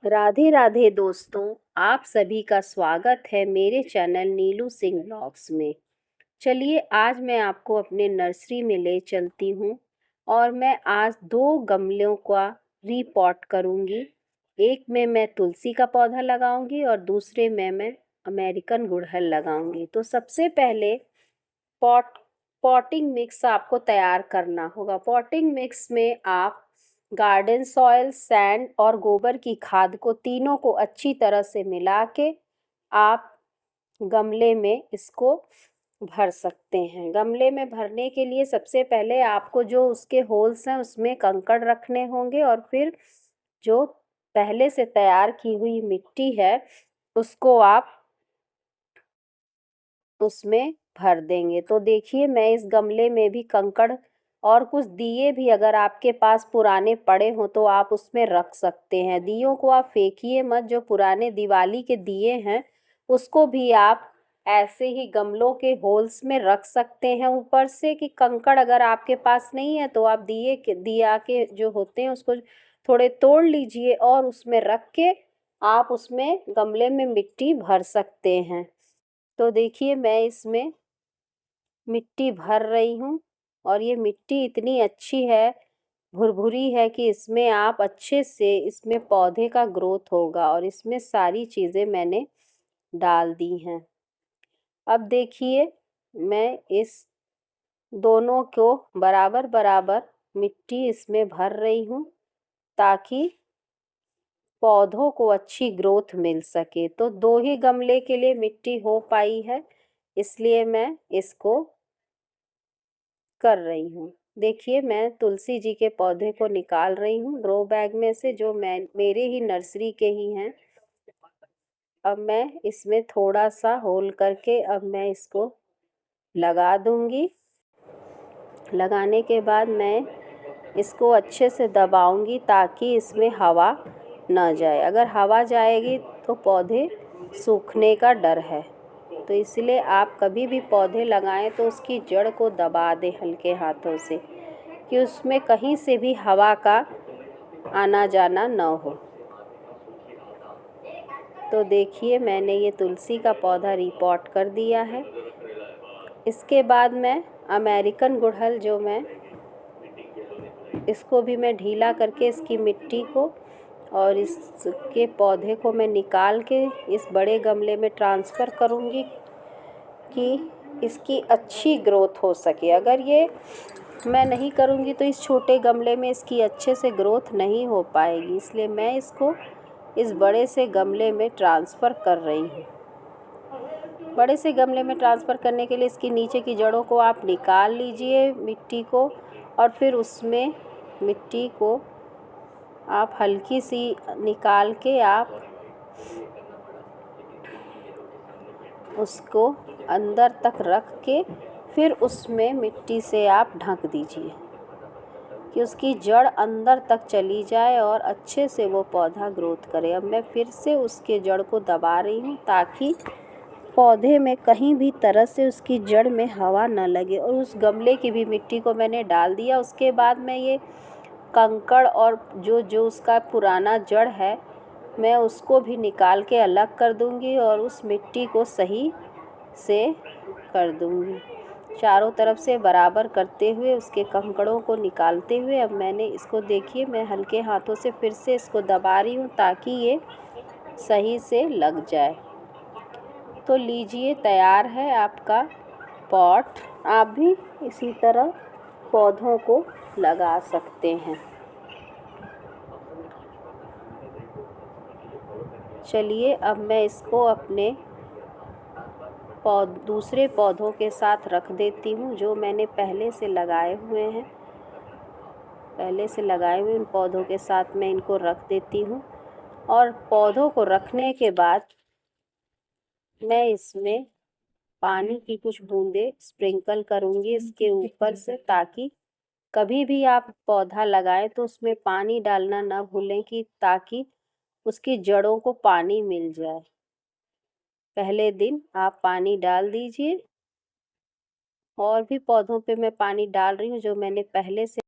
राधे राधे दोस्तों, आप सभी का स्वागत है मेरे चैनल नीलू सिंह ब्लॉग्स में। चलिए आज मैं आपको अपने नर्सरी में ले चलती हूँ और मैं आज 2 गमलों का रीपॉट करूँगी। एक में मैं तुलसी का पौधा लगाऊंगी और दूसरे में मैं अमेरिकन गुड़हल लगाऊंगी। तो सबसे पहले पॉटिंग मिक्स आपको तैयार करना होगा। पॉटिंग मिक्स में आप गार्डन सॉइल, सैंड और गोबर की खाद को तीनों को अच्छी तरह से मिला के आप गमले में इसको भर सकते हैं। गमले में भरने के लिए सबसे पहले आपको जो उसके होल्स हैं उसमें कंकड़ रखने होंगे और फिर जो पहले से तैयार की हुई मिट्टी है उसको आप उसमें भर देंगे। तो देखिए मैं इस गमले में भी कंकड़ और कुछ दिए भी अगर आपके पास पुराने पड़े हों तो आप उसमें रख सकते हैं। दियों को आप फेंकिए मत, जो पुराने दिवाली के दिए हैं उसको भी आप ऐसे ही गमलों के होल्स में रख सकते हैं ऊपर से। कि कंकड़ अगर आपके पास नहीं है तो आप दिया के जो होते हैं उसको थोड़े तोड़ लीजिए और उसमें रख के आप उसमें गमले में मिट्टी भर सकते हैं। तो देखिए मैं इसमें मिट्टी भर रही हूँ और ये मिट्टी इतनी अच्छी है, भुरभुरी है कि इसमें आप अच्छे से इसमें पौधे का ग्रोथ होगा और इसमें सारी चीज़ें मैंने डाल दी हैं। अब देखिए मैं इस दोनों को बराबर बराबर मिट्टी इसमें भर रही हूँ ताकि पौधों को अच्छी ग्रोथ मिल सके। तो 2 ही गमले के लिए मिट्टी हो पाई है, इसलिए मैं इसको कर रही हूँ। देखिए मैं तुलसी जी के पौधे को निकाल रही हूँ ग्रो बैग में से, जो मेरे ही नर्सरी के ही हैं। अब मैं इसमें थोड़ा सा होल करके अब मैं इसको लगा दूँगी। लगाने के बाद मैं इसको अच्छे से दबाऊँगी ताकि इसमें हवा न जाए। अगर हवा जाएगी तो पौधे सूखने का डर है। तो इसलिए आप कभी भी पौधे लगाएं तो उसकी जड़ को दबा दें हल्के हाथों से, कि उसमें कहीं से भी हवा का आना जाना न हो। तो देखिए मैंने ये तुलसी का पौधा रिपॉट कर दिया है। इसके बाद मैं अमेरिकन गुड़हल इसको भी मैं ढीला करके इसकी मिट्टी को और इसके पौधे को मैं निकाल के इस बड़े गमले में ट्रांसफ़र करूँगी कि इसकी अच्छी ग्रोथ हो सके। अगर ये मैं नहीं करूँगी तो इस छोटे गमले में इसकी अच्छे से ग्रोथ नहीं हो पाएगी, इसलिए मैं इसको इस बड़े से गमले में ट्रांसफ़र कर रही हूँ। बड़े से गमले में ट्रांसफ़र करने के लिए इसकी नीचे की जड़ों को आप निकाल लीजिए मिट्टी को, और फिर उसमें मिट्टी को आप हल्की सी निकाल के आप उसको अंदर तक रख के फिर उसमें मिट्टी से आप ढक दीजिए कि उसकी जड़ अंदर तक चली जाए और अच्छे से वो पौधा ग्रोथ करे। अब मैं फिर से उसके जड़ को दबा रही हूँ ताकि पौधे में कहीं भी तरह से उसकी जड़ में हवा न लगे। और उस गमले की भी मिट्टी को मैंने डाल दिया। उसके बाद मैं ये कंकड़ और जो उसका पुराना जड़ है मैं उसको भी निकाल के अलग कर दूंगी और उस मिट्टी को सही से कर दूंगी। चारों तरफ से बराबर करते हुए उसके कंकड़ों को निकालते हुए अब मैंने इसको देखिए मैं हल्के हाथों से फिर से इसको दबा रही हूँ ताकि ये सही से लग जाए। तो लीजिए तैयार है आपका पॉट। आप भी इसी तरह पौधों को लगा सकते हैं। चलिए अब मैं इसको अपने दूसरे पौधों के साथ रख देती हूँ जो मैंने पहले से लगाए हुए हैं। उन पौधों के साथ मैं इनको रख देती हूँ और पौधों को रखने के बाद मैं इसमें पानी की कुछ बूंदें स्प्रिंकल करूँगी इसके ऊपर से, ताकि कभी भी आप पौधा लगाएं तो उसमें पानी डालना ना भूलें कि ताकि उसकी जड़ों को पानी मिल जाए। पहले दिन आप पानी डाल दीजिए। और भी पौधों पे मैं पानी डाल रही हूँ जो मैंने पहले से